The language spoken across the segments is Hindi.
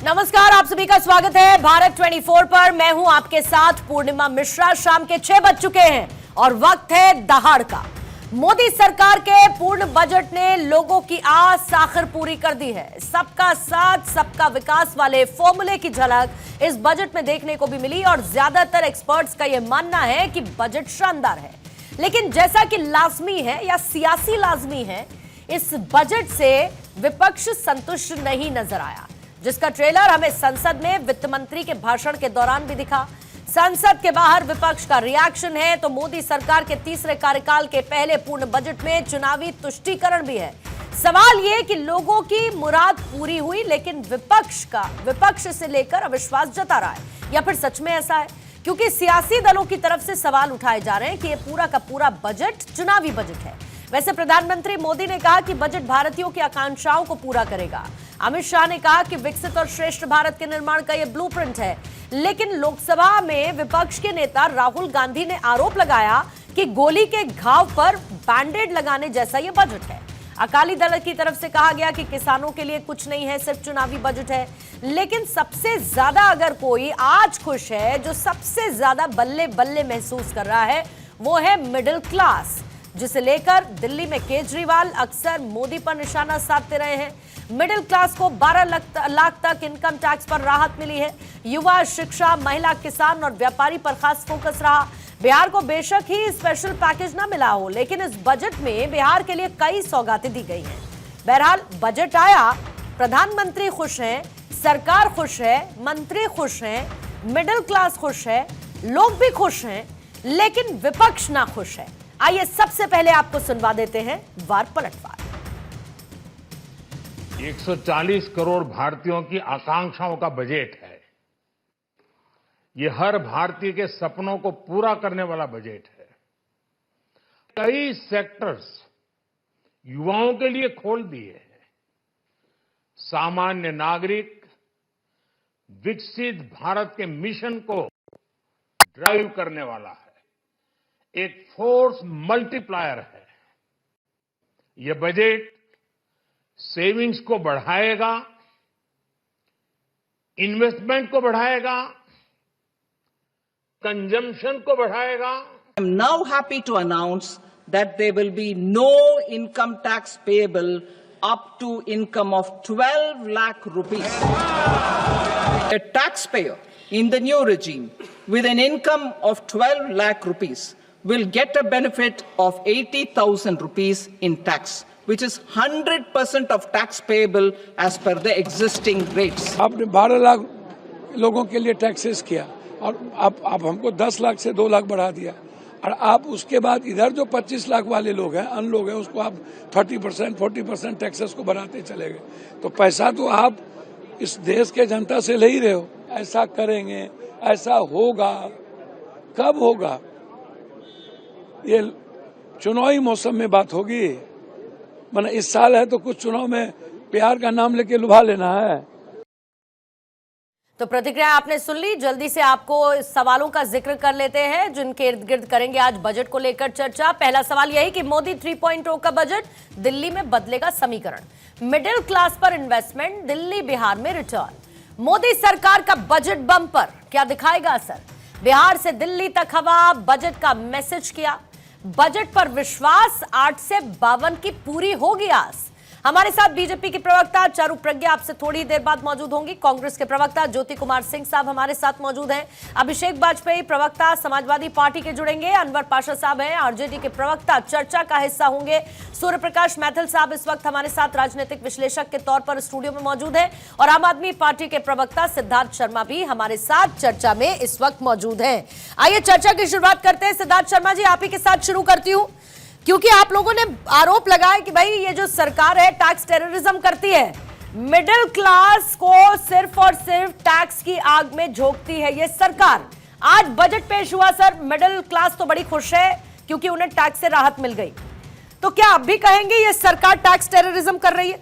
नमस्कार, आप सभी का स्वागत है भारत 24 पर। मैं हूं आपके साथ पूर्णिमा मिश्रा। शाम के 6 बज चुके हैं और वक्त है दहाड़ का। मोदी सरकार के पूर्ण बजट ने लोगों की आस आखिर पूरी कर दी है। सबका साथ सबका विकास वाले फॉर्मूले की झलक इस बजट में देखने को भी मिली और ज्यादातर एक्सपर्ट्स का यह मानना है कि बजट शानदार है। लेकिन जैसा कि लाजमी है या सियासी लाजमी है, इस बजट से विपक्ष संतुष्ट नहीं नजर आया, जिसका ट्रेलर हमें संसद में वित्त मंत्री के भाषण के दौरान भी दिखा। संसद के बाहर विपक्ष का रिएक्शन है तो मोदी सरकार के तीसरे कार्यकाल के पहले पूर्ण बजट में चुनावी तुष्टीकरण भी है। सवाल यह कि लोगों की मुराद पूरी हुई, लेकिन विपक्ष से लेकर अविश्वास जता रहा है, या फिर सच में ऐसा है? क्योंकि सियासी दलों की तरफ से सवाल उठाए जा रहे हैं कि यह पूरा का पूरा बजट चुनावी बजट है। वैसे प्रधानमंत्री मोदी ने कहा कि बजट भारतीयों की आकांक्षाओं को पूरा करेगा। अमित शाह ने कहा कि विकसित और श्रेष्ठ भारत के निर्माण का यह ब्लूप्रिंट है। लेकिन लोकसभा में विपक्ष के नेता राहुल गांधी ने आरोप लगाया कि गोली के घाव पर बैंडेड लगाने जैसा यह बजट है। अकाली दल की तरफ से कहा गया कि किसानों के लिए कुछ नहीं है, सिर्फ चुनावी बजट है। लेकिन सबसे ज्यादा अगर कोई आज खुश है, जो सबसे ज्यादा बल्ले बल्ले महसूस कर रहा है, वो है मिडिल क्लास, जिसे लेकर दिल्ली में केजरीवाल अक्सर मोदी पर निशाना साधते रहे हैं। मिडिल क्लास को 12 लाख तक इनकम टैक्स पर राहत मिली है। युवा, शिक्षा, महिला, किसान और व्यापारी पर खास फोकस रहा। बिहार को बेशक ही स्पेशल पैकेज ना मिला हो, लेकिन इस बजट में बिहार के लिए कई सौगातें दी गई हैं। बहरहाल बजट आया, प्रधानमंत्री खुश हैं, सरकार खुश है, मंत्री खुश हैं, मिडिल क्लास खुश है, लोग भी खुश हैं, लेकिन विपक्ष ना खुश है। आइए सबसे पहले आपको सुनवा देते हैं वार पलटवार। 140 करोड़ भारतीयों की आकांक्षाओं का बजट है। यह हर भारतीय के सपनों को पूरा करने वाला बजट है। कई सेक्टर्स युवाओं के लिए खोल दिए हैं। सामान्य नागरिक विकसित भारत के मिशन को ड्राइव करने वाला है, एक फोर्स मल्टीप्लायर है। यह बजट सेविंग्स को बढ़ाएगा, इन्वेस्टमेंट को बढ़ाएगा, कंजम्पशन को बढ़ाएगा। I am now happy to announce that there will be no income tax payable up to income of 12 lakh rupees. A taxpayer in the new regime with an income of 12 lakh rupees will get a benefit of 80,000 rupees in tax, which is 100% of tax payable as per the existing rates. आपने 12 लाख लोगों के लिए टैक्सेस किया और आप हमको 10 लाख से 2 लाख बढ़ा दिया, और आप उसके बाद इधर जो 25 लाख वाले लोग हैं, अन लोग हैं, उसको आप 30%, 40% टैक्सेस को बढ़ाते चले गए। तो पैसा तो आप इस देश के जनता से ले ही रहे हो। ऐसा करेंगे, ऐसा होगा, कब होगा? ये चुनावी मौसम में बात होगी। माने इस साल है तो कुछ चुनाव में प्यार का नाम लेके लुभा लेना है। तो प्रतिक्रिया आपने सुन ली। जल्दी से आपको सवालों का जिक्र कर लेते हैं जिनके इर्द गिर्द करेंगे आज बजट को लेकर चर्चा। पहला सवाल यही कि मोदी 3.0 का बजट दिल्ली में बदलेगा समीकरण। मिडिल क्लास पर इन्वेस्टमेंट, दिल्ली बिहार में रिटर्न। मोदी सरकार का बजट बम्पर क्या दिखाएगा असर? बिहार से दिल्ली तक हवा, बजट का मैसेज किया। बजट पर विश्वास, 8 से 52 की पूरी होगी आस। हमारे साथ बीजेपी की प्रवक्ता चारू प्रज्ञा आपसे थोड़ी देर बाद मौजूद होंगी। कांग्रेस के प्रवक्ता ज्योति कुमार सिंह साहब हमारे साथ मौजूद हैं। अभिषेक वाजपेयी प्रवक्ता समाजवादी पार्टी के जुड़ेंगे। अनवर पाशा साहब हैं आरजेडी के प्रवक्ता, चर्चा का हिस्सा होंगे। सूर्य प्रकाश मैथिल साहब इस वक्त हमारे साथ राजनीतिक विश्लेषक के तौर पर स्टूडियो में मौजूद है, और आम आदमी पार्टी के प्रवक्ता सिद्धार्थ शर्मा भी हमारे साथ चर्चा में इस वक्त मौजूद है। आइए चर्चा की शुरुआत करते हैं। सिद्धार्थ शर्मा जी, आप ही के साथ शुरू करती हूँ, क्योंकि आप लोगों ने आरोप लगाया कि भाई ये जो सरकार है टैक्स टेररिज्म करती है, मिडिल क्लास को सिर्फ और सिर्फ टैक्स की आग में झोंकती है ये सरकार। आज बजट पेश हुआ सर, मिडिल क्लास तो बड़ी खुश है क्योंकि उन्हें टैक्स से राहत मिल गई। तो क्या आप भी कहेंगे ये सरकार टैक्स टेररिज्म कर रही है?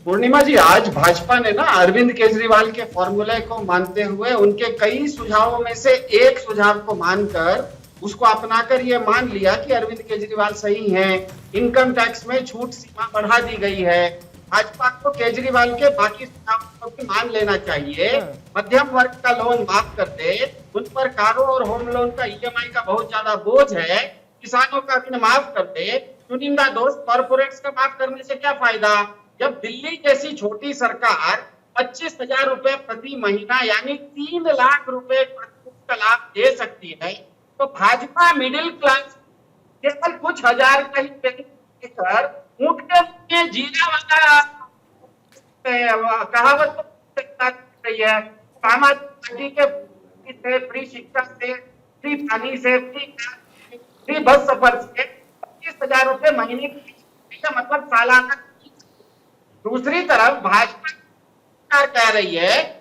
पूर्णिमा जी, आज भाजपा ने ना अरविंद केजरीवाल के फॉर्मूले को मानते हुए उनके कई सुझावों में से एक सुझाव को मानकर, उसको अपनाकर ये मान लिया कि अरविंद केजरीवाल सही हैं। इनकम टैक्स में छूट सीमा बढ़ा दी गई है, भाजपा को केजरीवाल के बाकी सुझावों को भी मान लेना चाहिए। मध्यम वर्ग का लोन माफ कर दे, उन पर कारों और होम लोन का ईएमआई का बहुत ज्यादा बोझ है, किसानों का ऋण माफ कर दे, चुनिंदा दोस्त कॉर्पोरेट्स का माफ करने से क्या फायदा। जब दिल्ली जैसी छोटी सरकार 25,000 रुपए प्रति महीना यानी 3 लाख रुपए का लाभ दे सकती है, तो भाजपा मिडिल क्लास केवल कुछ हजार का ही देकर ऊंट के मुंह में जीरा वाला कहावत रही है। आम आदमी पार्टी के फ्री शिक्षा से, फ्री पानी से, फ्री बस सफर से 25,000 रुपए महीने की मतलब सालाना। दूसरी तरफ भाजपा सरकार कह रही है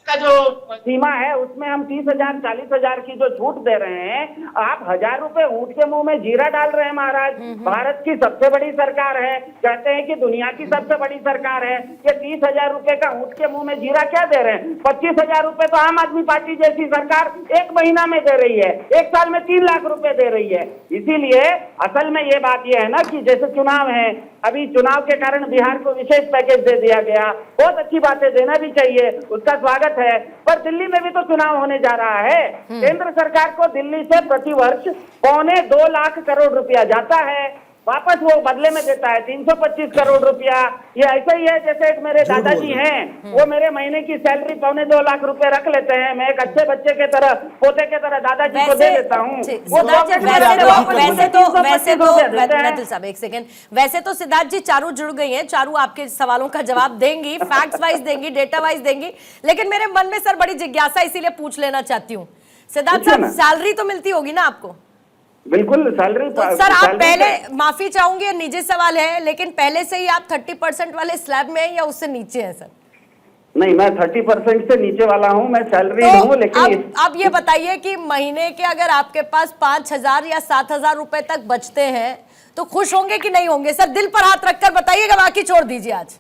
का जो सीमा है उसमें हम 30,000 40,000 की जो छूट दे रहे हैं, आप 1,000 रुपए ऊंट के मुंह में जीरा डाल रहे हैं महाराज। भारत की सबसे बड़ी सरकार है, कहते हैं कि दुनिया की सबसे बड़ी सरकार है, ये 30,000 रुपए का ऊंट के मुंह में जीरा क्या दे रहे हैं। 25,000 रुपए तो आम आदमी पार्टी जैसी सरकार एक महीना में दे रही है, एक साल में 3 लाख रुपए दे रही है। इसीलिए असल में ये बात ये है ना कि जैसे चुनाव है, अभी चुनाव के कारण बिहार को विशेष पैकेज दे दिया गया, बहुत अच्छी बातें देना भी चाहिए, उसका स्वागत है। पर दिल्ली में भी तो चुनाव होने जा रहा है। केंद्र सरकार को दिल्ली से प्रतिवर्ष 2.25 लाख करोड़ रुपया जाता है, वापस वो बदले में देता है 325 करोड़ रुपया। ये ऐसा ही है जैसे एक मेरे दादाजी हैं, वो मेरे महीने की सैलरी 2.25 लाख रुपए रख लेते हैं, मैं एक अच्छे बच्चे के तरह, पोते के तरह दादाजी को दे देता हूँ। वैसे तो सिद्धार्थ जी चारू जुड़ गई हैं, चारू आपके सवालों का जवाब देंगी, फैक्ट्स वाइज देंगी, डेटा वाइज देंगी, लेकिन मेरे मन में सर बड़ी जिज्ञासा इसीलिए पूछ लेना चाहती हूँ। सिद्धार्थ साहब, सैलरी तो मिलती होगी ना आपको? बिल्कुल सैलरी। तो सर आप पहले, माफी चाहूंगी ये निजी सवाल है, लेकिन पहले से ही आप 30% वाले स्लैब में हैं या उससे नीचे हैं सर? नहीं, मैं 30% से नीचे वाला हूं, मैं सैलरी तो हूं, लेकिन अब ये बताइए कि महीने के अगर आपके पास 5,000 या 7,000 रुपए तक बचते हैं तो खुश होंगे कि नहीं होंगे? सर दिल पर हाथ रखकर बताइएगा, बाकी छोड़ दीजिए। आज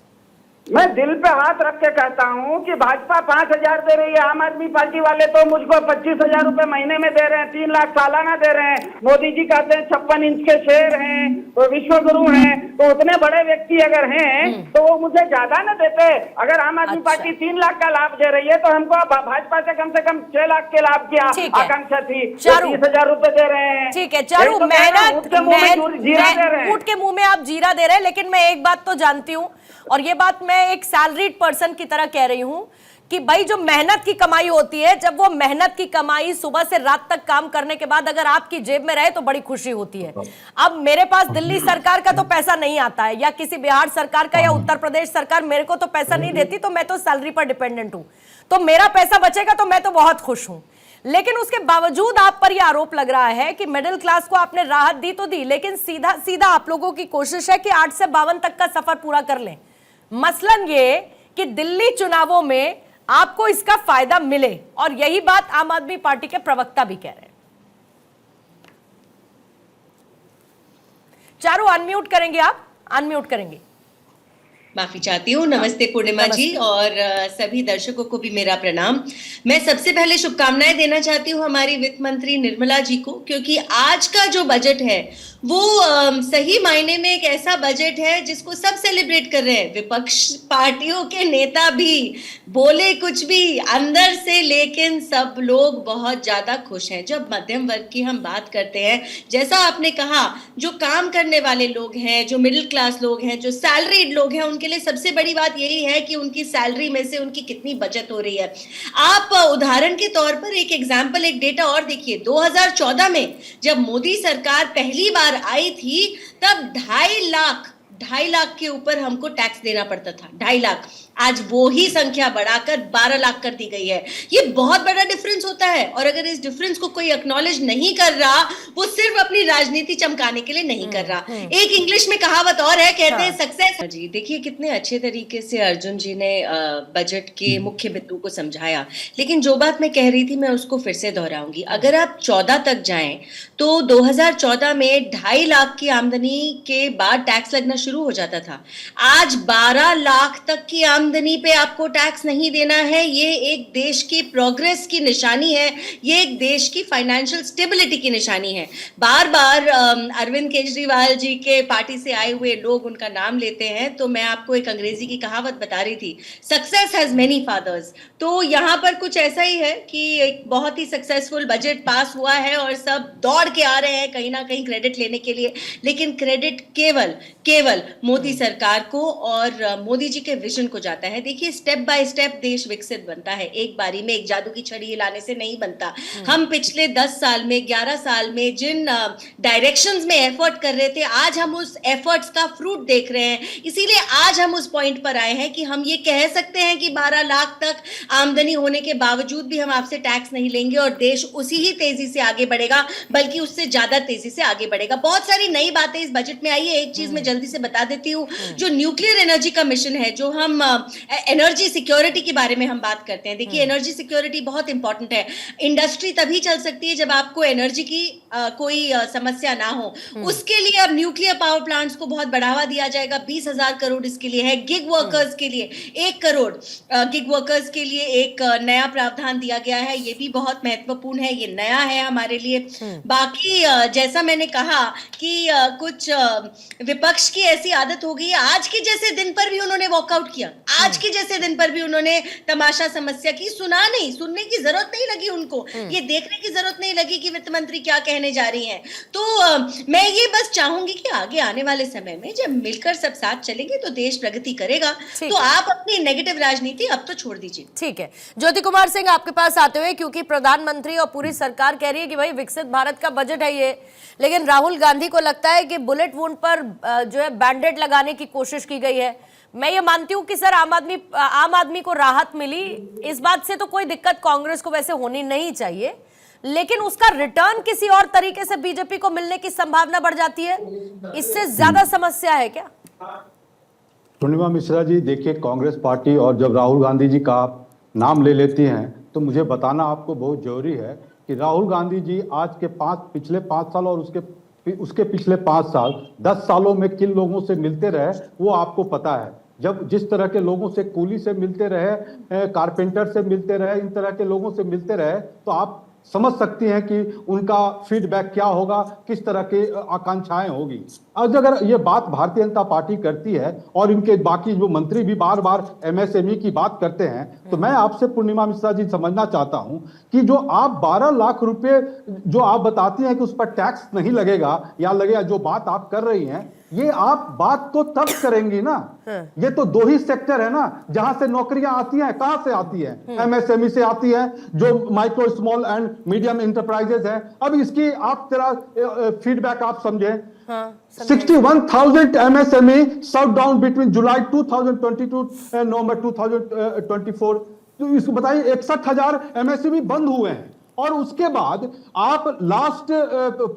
मैं दिल पे हाथ रख के कहता हूँ कि भाजपा 5,000 दे रही है, आम आदमी पार्टी वाले तो मुझको 25,000 रुपए महीने में दे रहे हैं, 3 लाख सालाना दे रहे हैं। मोदी जी कहते हैं 56 इंच के शेर हैं, तो विश्व गुरु हैं, तो उतने बड़े व्यक्ति अगर हैं तो वो मुझे ज्यादा न देते। अगर आम आदमी पार्टी 3 लाख का लाभ दे रही है तो हमको भाजपा से कम 6 लाख के लाभ की आकांक्षा थी, 30,000 रुपए दे रहे हैं। ठीक है चारू, मेहनत ऊंट के मुंह में आप जीरा दे रहे हैं, लेकिन मैं एक बात तो जानती हूँ, और ये बात मैं एक सैलरीड पर्सन की तरह कह रही हूं कि भाई जो मेहनत की कमाई होती है, जब वो मेहनत की कमाई सुबह से रात तक काम करने के बाद अगर आपकी जेब में रहे तो बड़ी खुशी होती है। अब मेरे पास दिल्ली सरकार का तो पैसा नहीं आता है, या किसी बिहार सरकार का या उत्तर प्रदेश सरकार मेरे को तो पैसा नहीं देती, तो मैं तो सैलरी पर डिपेंडेंट हूं, तो मेरा पैसा बचेगा तो मैं तो बहुत खुश हूं। लेकिन उसके बावजूद आप पर यह आरोप लग रहा है कि मिडिल क्लास को आपने राहत दी तो दी, लेकिन सीधा सीधा आप लोगों की कोशिश है कि 8 से 52 तक का सफर पूरा कर लें। मसलन ये कि दिल्ली चुनावों में आपको इसका फायदा मिले, और यही बात आम आदमी पार्टी के प्रवक्ता भी कह रहे हैं। चारू अनम्यूट करेंगे, आप अनम्यूट करेंगे। माफी चाहती हूँ। नमस्ते पूर्णिमा जी, और सभी दर्शकों को भी मेरा प्रणाम। मैं सबसे पहले शुभकामनाएं देना चाहती हूँ हमारी वित्त मंत्री निर्मला जी को, क्योंकि आज का जो बजट है वो सही मायने में एक ऐसा बजट है जिसको सब सेलिब्रेट कर रहे हैं। विपक्ष पार्टियों के नेता भी बोले कुछ भी अंदर से, लेकिन सब लोग बहुत ज्यादा खुश हैं। जब मध्यम वर्ग की हम बात करते हैं, जैसा आपने कहा, जो काम करने वाले लोग हैं, जो मिडिल क्लास लोग हैं, जो सैलरीड लोग हैं, उनके लिए सबसे बड़ी बात यही है कि उनकी सैलरी में से उनकी कितनी बचत हो रही है। आप उदाहरण के तौर पर एक एग्जाम्पल, एक डेटा और देखिए। 2014 में जब मोदी सरकार पहली बार आई थी, तब 2.5 लाख के ऊपर हमको टैक्स देना पड़ता था, 2.5 लाख। आज वो ही संख्या बढ़ाकर 12 लाख कर दी गई है। ये बहुत बड़ा डिफरेंस होता है, और अगर इस डिफरेंस को कोई एक्नॉलेज नहीं कर रहा, वो सिर्फ अपनी राजनीति चमकाने के लिए नहीं कर रहा। एक इंग्लिश में कहावत और है, कहते हैं सक्सेस। जी देखिए कितने अच्छे तरीके से अर्जुन जी ने बजट के मुख्य बिंदु को समझाया, लेकिन जो बात मैं कह रही थी मैं उसको फिर से दोहराऊंगी। अगर आप 14 तक जाएं तो 2014 में 2.5 लाख की आमदनी के बाद टैक्स लगना शुरू हो जाता था। आज 12 लाख तक की आमदनी पे आपको टैक्स नहीं देना है, ये एक देश की प्रोग्रेस की निशानी है, ये एक देश की फाइनेंशियल स्टेबिलिटी की निशानी है। बार बार अरविंद केजरीवाल जी के पार्टी से आए हुए लोग उनका नाम लेते हैं, तो मैं आपको एक अंग्रेजी की कहावत बता रही थी, सक्सेस हैज मेनी फादर्स। तो यहाँ पर कुछ ऐसा ही है कि एक बहुत ही सक्सेसफुल बजट पास हुआ है और सब दौड़ के आ रहे हैं कहीं ना कहीं क्रेडिट लेने के लिए, लेकिन क्रेडिट केवल मोदी सरकार को और मोदी जी के विजन को जाता है। देखिए, स्टेप बाय स्टेप देश विकसित बनता है, एक बारी में एक जादू की छड़ी लाने से नहीं बनता। हम पिछले 10 साल में 11 साल में जिन डायरेक्शंस में एफर्ट कर रहे थे, आज हम उस एफर्ट्स का फ्रूट देख रहे हैं। इसीलिए आज हम उस पॉइंट पर आए हैं कि हम ये कह सकते हैं कि 12 लाख तक आमदनी होने के बावजूद भी हम आपसे टैक्स नहीं लेंगे और देश उसी ही तेजी से आगे बढ़ेगा, बल्कि उससे ज्यादा तेजी से आगे बढ़ेगा। बहुत सारी नई बातें इस बजट में आई है। एक चीज मैं जल्दी से बता देती हूँ, जो न्यूक्लियर एनर्जी का मिशन है, जो हम एनर्जी सिक्योरिटी के बारे में हम बात करते हैं। देखिए, एनर्जी सिक्योरिटी बहुत इंपॉर्टेंट है। इंडस्ट्री तभी चल सकती है जब आपको एनर्जी की कोई समस्या ना हो। उसके लिए अब न्यूक्लियर पावर प्लांट्स को बहुत बढ़ावा दिया जाएगा। 20,000 करोड़ इसके लिए है। गिग वर्कर्स के लिए 1 करोड़ गिग वर्कर्स के लिए एक नया प्रावधान दिया गया है। ये भी बहुत महत्वपूर्ण है, ये नया है हमारे लिए। बाकी जैसा मैंने कहा कि कुछ विपक्ष की ऐसी आदत हो गई है, आज के जैसे दिन पर भी उन्होंने वॉकआउट किया, आज के जैसे दिन पर भी उन्होंने तमाशा समस्या की, सुनने की जरूरत नहीं लगी उनको, ये देखने की जरूरत नहीं लगी कि वित्त मंत्री क्या कहने जा रही हैं। तो मैं ये बस चाहूंगी कि आगे आने वाले समय में जब मिलकर सब साथ चलेंगे तो देश प्रगति करेगा। तो आप अपनी नेगेटिव राजनीति अब तो छोड़ दीजिए। ठीक है, ज्योति कुमार सिंह आपके पास आते हुए, क्योंकि प्रधानमंत्री और पूरी सरकार कह रही है कि भाई विकसित भारत का बजट है ये, लेकिन राहुल गांधी को लगता है कि बुलेट वुंड पर जो है बैंडेड लगाने की कोशिश की गई है। मैं ये मानती हूं कि सर आम आदमी को राहत मिली, इस बात से तो कोई दिक्कत कांग्रेस को वैसे होनी नहीं चाहिए, लेकिन उसका रिटर्न किसी और तरीके से बीजेपी को मिलने की संभावना बढ़ जाती है, इससे ज्यादा समस्या है क्या? पूर्णिमा मिश्रा जी, देखिए, कांग्रेस पार्टी और जब राहुल गांधी जी का नाम ले लेती हैं तो मुझे बताना आपको बहुत जरूरी है कि राहुल गांधी जी आज के पिछले 5 साल और उसके पिछले 5 साल 10 सालों में किन लोगों से मिलते रहे वो आपको पता है। जब जिस तरह के लोगों से, कूली से मिलते रहे, कारपेंटर से मिलते रहे, इन तरह के लोगों से मिलते रहे, तो आप समझ सकती हैं कि उनका फीडबैक क्या होगा, किस तरह की आकांक्षाएं होगी। आज अगर ये बात भारतीय जनता पार्टी करती है और इनके बाकी जो मंत्री भी बार बार एमएसएमई की बात करते हैं, तो मैं आपसे पूर्णिमा मिश्रा जी समझना चाहता हूं कि जो आप 12 लाख रुपए जो आप बताती हैं कि उस पर टैक्स नहीं लगेगा या लगेगा, जो बात आप कर रही हैं, ये आप बात तो तब करेंगी ना, ये तो 2 ही सेक्टर है ना जहां से नौकरियां आती हैं। कहां से आती है? एमएसएमई से आती है, जो micro small and medium enterprises है। अब इसकी आप तेरा फीडबैक आप समझे। 61,000 MSME shut down between July 2022 and November 2024। तो इसको बताइए, 61,000 MSME बंद हुए हैं और उसके बाद आप लास्ट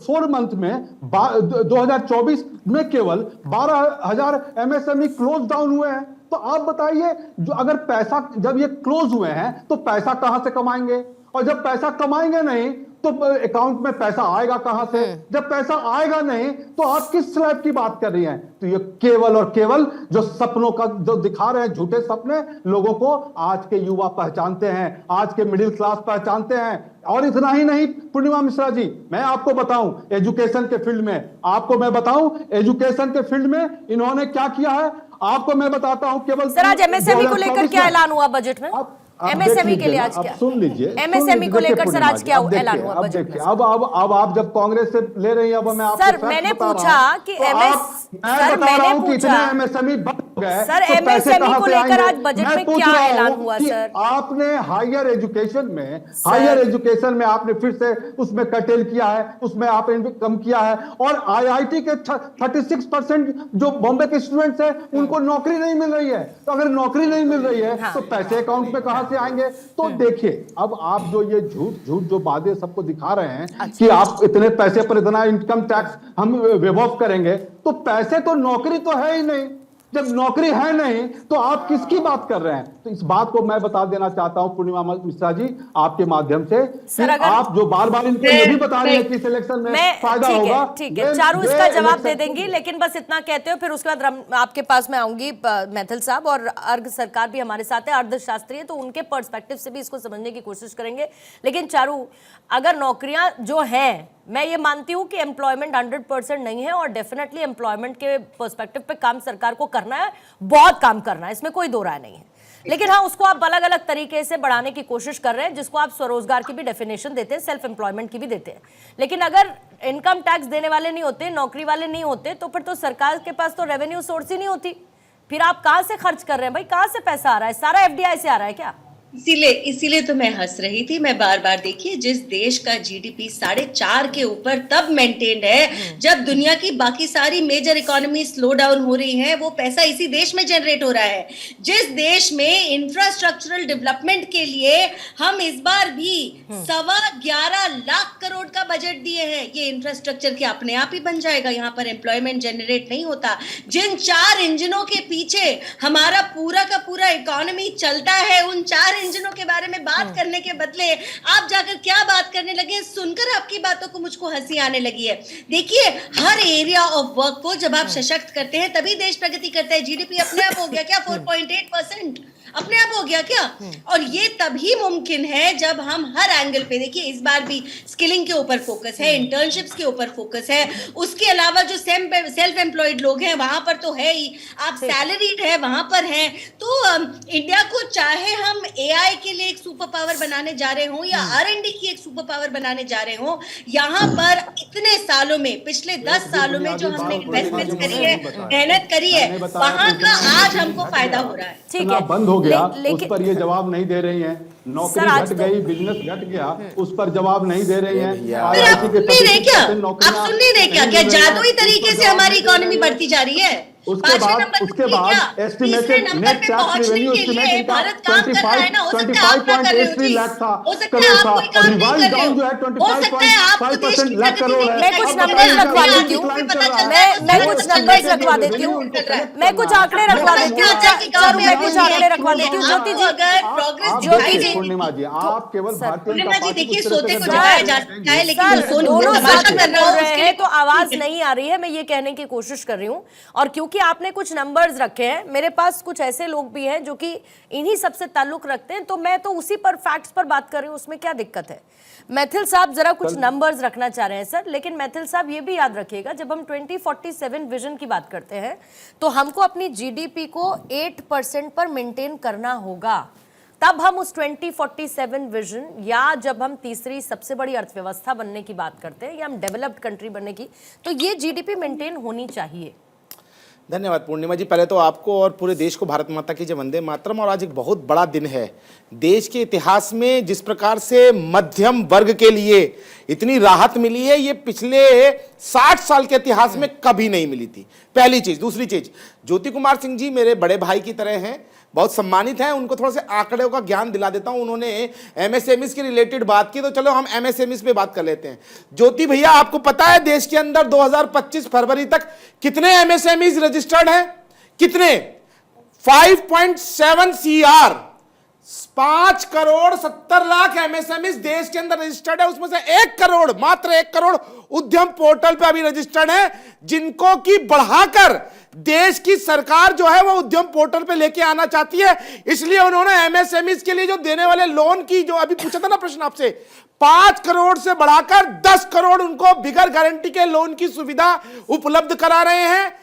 4 मंथ में 2024 में केवल 12,000 MSME क्लोज डाउन हुए हैं। तो आप बताइए, जो अगर पैसा, जब ये क्लोज हुए हैं तो पैसा कहां से कमाएंगे, और जब पैसा कमाएंगे नहीं तो अकाउंट में पैसा आएगा कहां से? जब पैसा आएगा नहीं तो आप किस स्लैब की बात कर रही हैं? तो ये केवल और केवल जो सपनों का जो दिखा रहे हैं, झूठे सपने लोगों को आज के युवा पहचानते हैं, आज के मिडिल क्लास पहचानते हैं। और इतना ही नहीं पूर्णिमा मिश्रा जी, मैं आपको बताऊं, एजुकेशन के फील्ड में आपको मैं बताऊं, एजुकेशन के फील्ड में इन्होंने क्या किया है आपको मैं बताता हूं। केवल सर, आज एमएसएमई को लेकर क्या ऐलान हुआ बजट में? एमएसएमई के लिए आज क्या? सुन लीजिए, एमएसएमई को लेकर सर आज क्या ऐलान हुआ बजट में? अब आप जब कांग्रेस से ले रही हैं, अब मैं आपको सर मैंने पूछा कि एमएसएमई बंद हो गए, सर एमएसएमई को लेकर आज बजट में क्या ऐलान हुआ? सर आपने हायर एजुकेशन में आपने फिर से उसमें कर्टेल किया है, उसमें आपने कम किया है, और आईआईटी के 36% जो बॉम्बे के स्टूडेंट्स हैं उनको नौकरी नहीं मिल रही है। तो अगर नौकरी नहीं मिल रही है तो पैसे अकाउंट में कहां से आएंगे? तो देखिए, अब आप जो ये झूठ जो वादे सबको दिखा रहे हैं कि आप इतने पैसे पर इतना इनकम टैक्स हम वेव ऑफ करेंगे, तो पैसे तो नौकरी तो है ही नहीं। जब नौकरी है नहीं तो आप किसकी बात कर रहे हैं? तो इस बात को मैं बता देना चाहता हूं पूर्णिमा मिश्रा जी आपके माध्यम से कि आप जो बार बार इनको ये भी बता रहे हैं कि सिलेक्शन में फायदा होगा। ठीक है, चारू इसका जवाब दे देंगी, लेकिन बस इतना कहते हो, फिर उसके बाद आपके पास मैं आऊंगी मैथिल साहब, और अर्घ सरकार भी हमारे साथ है, अर्थशास्त्री है, तो उनके पर्सपेक्टिव से भी इसको समझने की कोशिश करेंगे। लेकिन चारू, अगर नौकरियां जो हैं, मैं ये मानती हूं कि एम्प्लॉयमेंट 100% नहीं है, और डेफिनेटली एम्प्लॉयमेंट के पर्सपेक्टिव पे काम सरकार को करना है, बहुत काम करना है, इसमें कोई दो राय नहीं है। लेकिन हाँ, उसको आप अलग अलग तरीके से बढ़ाने की कोशिश कर रहे हैं, जिसको आप स्वरोजगार की भी डेफिनेशन देते हैं, सेल्फ एम्प्लॉयमेंट की भी देते हैं। लेकिन अगर इनकम टैक्स देने वाले नहीं होते, नौकरी वाले नहीं होते, तो फिर तो सरकार के पास तो रेवेन्यू सोर्स ही नहीं होती। फिर आप कहां से खर्च कर रहे हैं भाई? कहां से पैसा आ रहा है? सारा एफडीआई से आ रहा है क्या? इसीलिए तो मैं हंस रही थी। मैं बार बार, देखिए, जिस देश का जीडीपी 4.5 के ऊपर तब मेंटेन्ड है जब दुनिया की बाकी सारी मेजर इकोनॉमी स्लो डाउन हो रही है, वो पैसा इसी देश में जनरेट हो रहा है। जिस देश में इंफ्रास्ट्रक्चरल डेवलपमेंट के लिए हम इस बार भी 11.25 लाख करोड़ का बजट दिए हैं, ये इंफ्रास्ट्रक्चर के अपने आप ही बन जाएगा, यहाँ पर एम्प्लॉयमेंट जनरेट नहीं होता। जिन 4 इंजनों के पीछे हमारा पूरा का पूरा इकोनॉमी चलता है, उन 4 इंजनों के बारे में बात करने के बदले आप जाकर क्या बात करने लगे? सुनकर आपकी बातों को मुझको हंसी आने लगी है। देखिए, हर एरिया ऑफ वर्क को जब आप सशक्त करते हैं तभी देश प्रगति करता है। जीडीपी अपने आप हो गया क्या 4.8%? अपने आप हो गया क्या? और ये तभी मुमकिन है जब हम हर एंगल पे, देखिए, इस बार भी स्किलिंग के ऊपर फोकस है, इंटर्नशिप्स के ऊपर फोकस है, उसके अलावा जो सेल्फ एम्प्लॉयड लोग हैं वहां पर तो है ही, आप सैलरीड है वहां पर हैं। तो इंडिया को चाहे हम एआई के लिए एक सुपर पावर बनाने जा रहे हो या R&D की एक सुपर पावर बनाने जा रहे हो, यहाँ पर इतने सालों में, पिछले 10 सालों में जो हमने इन्वेस्टमेंट करी है, मेहनत करी है, वहां का आज हमको फायदा हो रहा है। ठीक है, बंद हो गया, उस पर ये जवाब नहीं दे रही हैं। नौकरी घट गई, बिजनेस घट गया, उस पर जवाब नहीं दे रही हैं। फिर आप सुन नहीं रहे क्या? आप सुन नहीं रहे क्या? क्या जादुई तरीके से हमारी इकोनॉमी बढ़ती जा रही है? उसके बाद estimated net tax revenue estimate Bharat काम कर रहा है ना, हो सकता है आप ना कर रहे हो, 25.83 लाख था, हो सकता है आप कोई काम नहीं कर रहे हो, जो है हो सकता है आप देश की 25.5% लाख करोड़ है। मैं कुछ नंबर्स रखवा देती हूँ, मैं कुछ नंबर्स रखवा देती हूँ, मैं कुछ आंकड़े रखवा देती हूँ, मैं कुछ आंकड़े रखवा देती हूँ। ज्योति जी, अगर प्रोग्रेस ज्योति जी, पूर्णिमा जी, आप केवल पूर्णिमा जी, देखिए, सोते को जगाया जा सकता है, लेकिन दोनों साथ कर रहा बोल रहे हूँ हैं तो आवाज नहीं आ रही है, मैं ये कहने की कोशिश कर रही हूँ। और क्योंकि आपने कुछ नंबर्स रखे हैं, मेरे पास कुछ ऐसे लोग भी हैं जो कि इन्हीं सबसे ताल्लुक रखते हैं, तो मैं तो उसी पर फैक्ट्स पर बात कर रही हूँ, उसमें क्या दिक्कत है? मैथिल साहब जरा कुछ नंबर्स रखना चाह रहे हैं सर, लेकिन मैथिल साहब ये भी याद रखिएगा, जब हम 2047 विजन की बात करते हैं तो हमको अपनी जीडीपी को 8% पर मेंटेन करना होगा, तब हम उस 2047 विजन, या जब हम तीसरी सबसे बड़ी अर्थव्यवस्था बनने की बात करते हैं या हम डेवलप्ड कंट्री बनने की, तो ये जीडीपी मेंटेन होनी चाहिए। धन्यवाद पूर्णिमा जी। पहले तो आपको और पूरे देश को भारत माता की जय, वंदे मातरम। और आज एक बहुत बड़ा दिन है देश के इतिहास में। जिस प्रकार से मध्यम वर्ग के लिए इतनी राहत मिली है, ये पिछले 60 साल के इतिहास में कभी नहीं मिली थी, पहली चीज। दूसरी चीज, ज्योति कुमार सिंह जी मेरे बड़े भाई की तरह हैं, बहुत सम्मानित हैं, उनको थोड़ा सा आंकड़ों का ज्ञान दिला देता हूं। उन्होंने एमएसएमई के रिलेटेड बात की, तो चलो हम एमएसएमई पे बात कर लेते हैं। ज्योति भैया, आपको पता है देश के अंदर 2025 फरवरी तक कितने एमएसएमई रजिस्टर्ड हैं? कितने? 5.7 CR, 5 करोड़ 70 लाख एमएसएमई देश के अंदर रजिस्टर्ड है। उसमें से 1 करोड़, मात्र 1 करोड़ उद्यम पोर्टल पे अभी रजिस्टर्ड है, जिनको की बढ़ाकर देश की सरकार जो है वो उद्यम पोर्टल पे लेके आना चाहती है। इसलिए उन्होंने एमएसएमई के लिए जो देने वाले लोन की, जो अभी पूछा था ना प्रश्न आपसे, 5 करोड़ से बढ़ाकर 10 करोड़ उनको बिगर गारंटी के लोन की सुविधा उपलब्ध करा रहे हैं।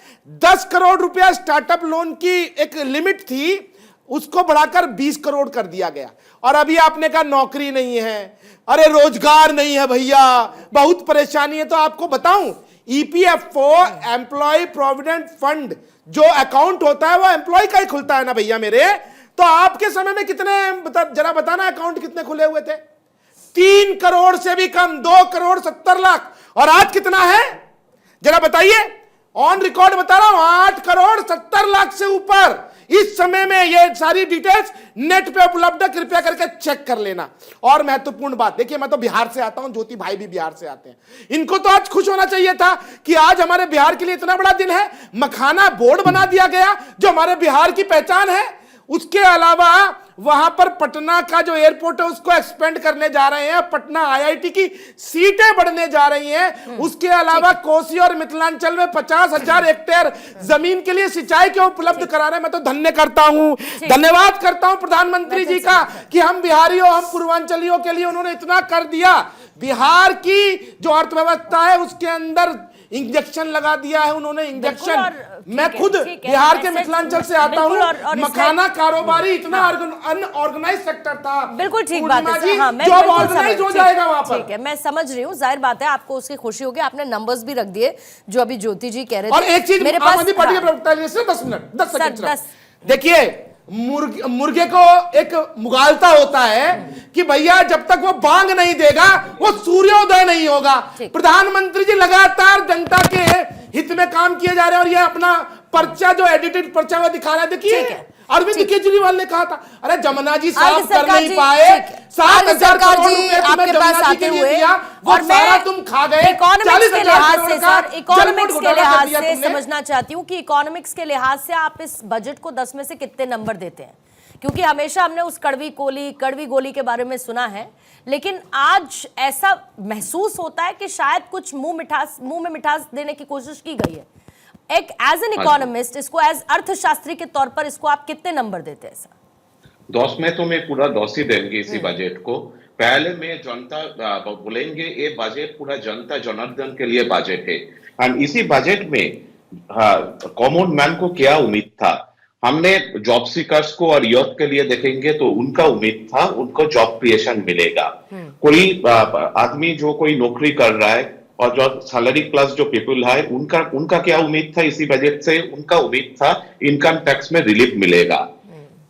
10 करोड़ रुपया स्टार्टअप लोन की एक लिमिट थी, उसको बढ़ाकर 20 करोड़ कर दिया गया। और अभी आपने कहा नौकरी नहीं है, अरे रोजगार नहीं है भैया, बहुत परेशानी है। तो आपको बताऊं, EPFO, एम्प्लॉय प्रोविडेंट फंड, जो अकाउंट होता है वो एम्प्लॉय का ही खुलता है ना भैया मेरे। तो आपके समय में कितने, जरा बताना, अकाउंट कितने खुले हुए थे? 3 करोड़ से भी कम, 2 करोड़ 70 लाख। और आज कितना है जरा बताइए, ऑन रिकॉर्ड बता रहा हूं, 8 करोड़ 70 लाख से ऊपर। इस समय में ये सारी डिटेल्स नेट पे उपलब्ध है, कृपया करके चेक कर लेना। और महत्वपूर्ण बात देखिए, मैं तो बिहार से आता हूं, ज्योति भाई भी बिहार से आते हैं, इनको तो आज खुश होना चाहिए था कि आज हमारे बिहार के लिए इतना बड़ा दिन है, मखाना बोर्ड बना दिया गया जो हमारे बिहार की पहचान है। उसके अलावा वहां पर पटना का जो एयरपोर्ट है उसको एक्सपेंड करने जा रहे हैं, पटना आईआईटी की सीटें बढ़ने जा रही हैं। उसके अलावा कोसी और मिथिलांचल में 50,000 हेक्टेयर जमीन के लिए सिंचाई के उपलब्ध करा रहे हैं। मैं तो धन्यवाद करता हूं प्रधानमंत्री जी का कि हम बिहारियों, हम पूर्वांचलियों के लिए उन्होंने इतना कर दिया। बिहार की जो अर्थव्यवस्था है उसके अंदर इंजेक्शन लगा दिया है उन्होंने, इंजेक्शन। मैं खुद बिहार के मिथिलांचल से आता हूं, मखाना कारोबारी इतना अनऑर्गेनाइज सेक्टर था। बिल्कुल ठीक बात है, हाँ, मैं जॉब ऑर्गेनाइज हो जाएगा वहां पर। ठीक है, मैं समझ रही हूँ, जाहिर बात है आपको उसकी खुशी होगी। आपने नंबर्स भी रख दिए जो अभी ज्योति जी कह रहे थे। और एक चीज मेरे पास 10 मिनट 10 सेकंड देखिए, मुर्गे को एक मुगालता होता है कि भैया जब तक वो बांग नहीं देगा वो सूर्योदय नहीं होगा। प्रधानमंत्री जी लगातार जनता के हित में काम किए जा रहे हैं और ये अपना पर्चा जो एडिटेड पर्चा वो दिखा रहा है। देखिए अरविंद केजरीवाल ने कहा था, अरे जमुना जी साफ कर नहीं पाए, 7,000 करोड़ रुपए आपके पास आते हुए, और सारा तुम खा गए। इकोनॉमिक्स के लिहाज से सर, इकोनॉमिक्स के लिहाज से समझना चाहती हूँ कि इकोनॉमिक्स के लिहाज से आप इस बजट को 10 में से कितने नंबर देते हैं? क्योंकि हमेशा हमने उस कड़वी गोली के बारे में सुना है, लेकिन आज ऐसा महसूस होता है कि शायद कुछ मुंह में मिठास देने की कोशिश की गई है। एक एज एन इकोनॉमिस्ट, इसको एज अर्थशास्त्री के तौर पर इसको आप कितने नंबर देते हैं सर? 10 में तो मैं पूरा 10 ही देंगे इसी बजट को। पहले में जनता बोलेंगे ये बजट पूरा जनता जनार्दन के लिए बजट है। एंड इसी बजट में कॉमन मैन को क्या उम्मीद था? हमने जॉब सीकर्स को और यूथ के लिए देखेंगे तो उनका उम्मीद था उनको जॉब क्रिएशन मिलेगा। कोई आदमी जो कोई नौकरी कर रहा है और जो सैलरी प्लस जो पीपल है उनका क्या उम्मीद था इसी बजट से? उनका उम्मीद था इनकम टैक्स में रिलीफ मिलेगा।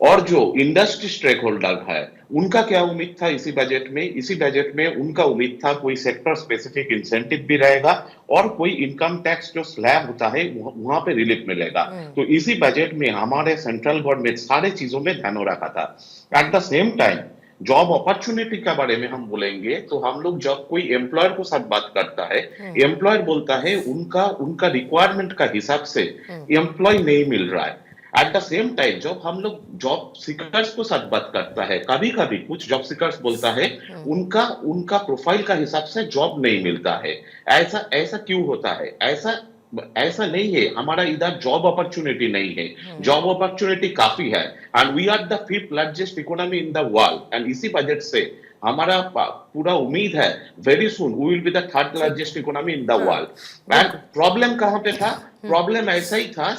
और जो इंडस्ट्री स्टेक होल्डर है उनका क्या उम्मीद था इसी बजट में? इसी बजट में उनका उम्मीद था कोई सेक्टर स्पेसिफिक इंसेंटिव भी रहेगा और कोई इनकम टैक्स जो स्लैब होता है वहां पे रिलीफ मिलेगा। तो इसी बजट में हमारे सेंट्रल गवर्नमेंट सारे चीजों में ध्यान रखा था। At the same time job opportunity के बारे में हम बोलेंगे तो हम लोग जब कोई एम्प्लॉयर को साथ बात करता है, एम्प्लॉयर बोलता है उनका रिक्वायरमेंट का हिसाब से एम्प्लॉय नहीं मिल रहा है। एट द सेम टाइम जब हम लोग जॉब सीकर्स को साथ बात करता है, कभी कभी कुछ जॉब सीकर्स बोलता है उनका प्रोफाइल का हिसाब से जॉब नहीं मिलता है। ऐसा क्यों होता है? ऐसा नहीं है, हमारा इधर जॉब अपॉर्चुनिटी नहीं है, जॉब अपॉर्चुनिटी काफी है। And we are the 5th largest economy in the world. And इसी बजट से हमारा पूरा उम्मीद है very soon we will be the 3rd largest economy in the world. And problem कहां पे था? प्रॉब्लम ऐसा ही था,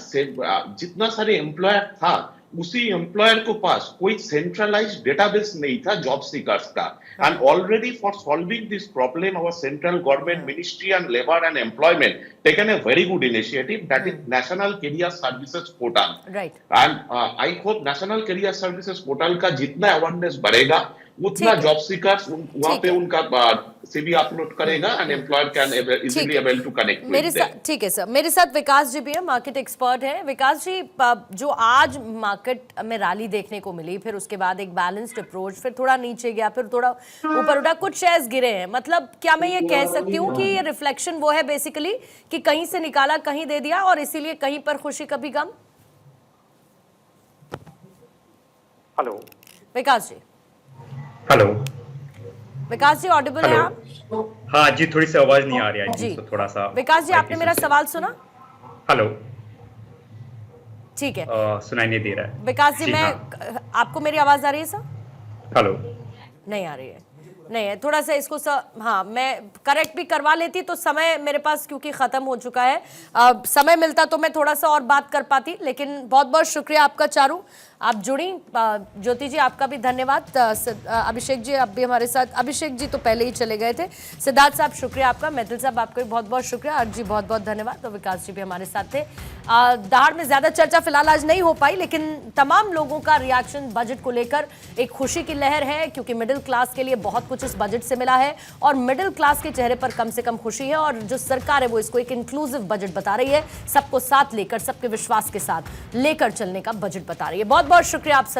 जितना सारे एम्प्लॉयर था उसी एम्प्लॉयर को पास कोई सेंट्रलाइज्ड डेटाबेस नहीं था जॉब सीकर्स का। And already for solving this problem our central government ministry and labour and employment taken a very good initiative that is national career services portal. And I hope national career services portal का जितना अवेयरनेस बढ़ेगा उतना जॉब सीकर्स वहां पे उनका सीवी अपलोड करेगा and employer can easily able to connect with them. ठीक है सर, मेरे साथ विकास जी भी है, मार्केट एक्सपर्ट है। विकास जी, जो आज मार्केट में रैली देखने को मिली, फिर उसके बाद एक बैलेंस्ड अप्रोच, फिर थोड़ा नीचे गया, फिर थोड़ा ऊपर उठा, कुछ शेयर्स गिरे हैं, मतलब क्या मैं ये कह सकती हूँ कि ये रिफ्लेक्शन वो है बेसिकली कि कहीं से निकाला कहीं दे दिया और इसीलिए कहीं पर खुशी कभी गम? हेलो विकास जी। हेलो विकास जी, ऑडिबल है आप? हाँ जी, थोड़ी सी आवाज नहीं आ रही है जी, तो थोड़ा सा। विकास जी, आपने मेरा सवाल सुना? हेलो, ठीक है, सुनाई नहीं दे रहा है विकास जी। मैं आपको मेरी आवाज आ रही है सर? हेलो, नहीं आ रही है, नहीं है, थोड़ा सा इसको हाँ, मैं करेक्ट भी करवा लेती तो समय मेरे पास क्योंकि खत्म हो चुका है, समय मिलता तो मैं थोड़ा सा और बात कर पाती, लेकिन बहुत बहुत शुक्रिया आपका चारू। आप जुड़ी। ज्योति जी आपका भी धन्यवाद। अभिषेक जी आप भी हमारे साथ, अभिषेक जी तो पहले ही चले गए थे। सिद्धार्थ साहब शुक्रिया आपका, मैथिल साहब आपका भी बहुत बहुत शुक्रिया, अर्ज जी बहुत बहुत धन्यवाद, और विकास जी भी हमारे साथ थे। दहाड़ में ज्यादा चर्चा फिलहाल आज नहीं हो पाई, लेकिन तमाम लोगों का रिएक्शन बजट को लेकर एक खुशी की लहर है, क्योंकि मिडिल क्लास के लिए बहुत कुछ इस बजट से मिला है और मिडिल क्लास के चेहरे पर कम से कम खुशी है। और जो सरकार है वो इसको एक इंक्लूसिव बजट बता रही है, सबको साथ लेकर, सबके विश्वास के साथ लेकर चलने का बजट बता रही है। बहुत बहुत शुक्रिया आप सभी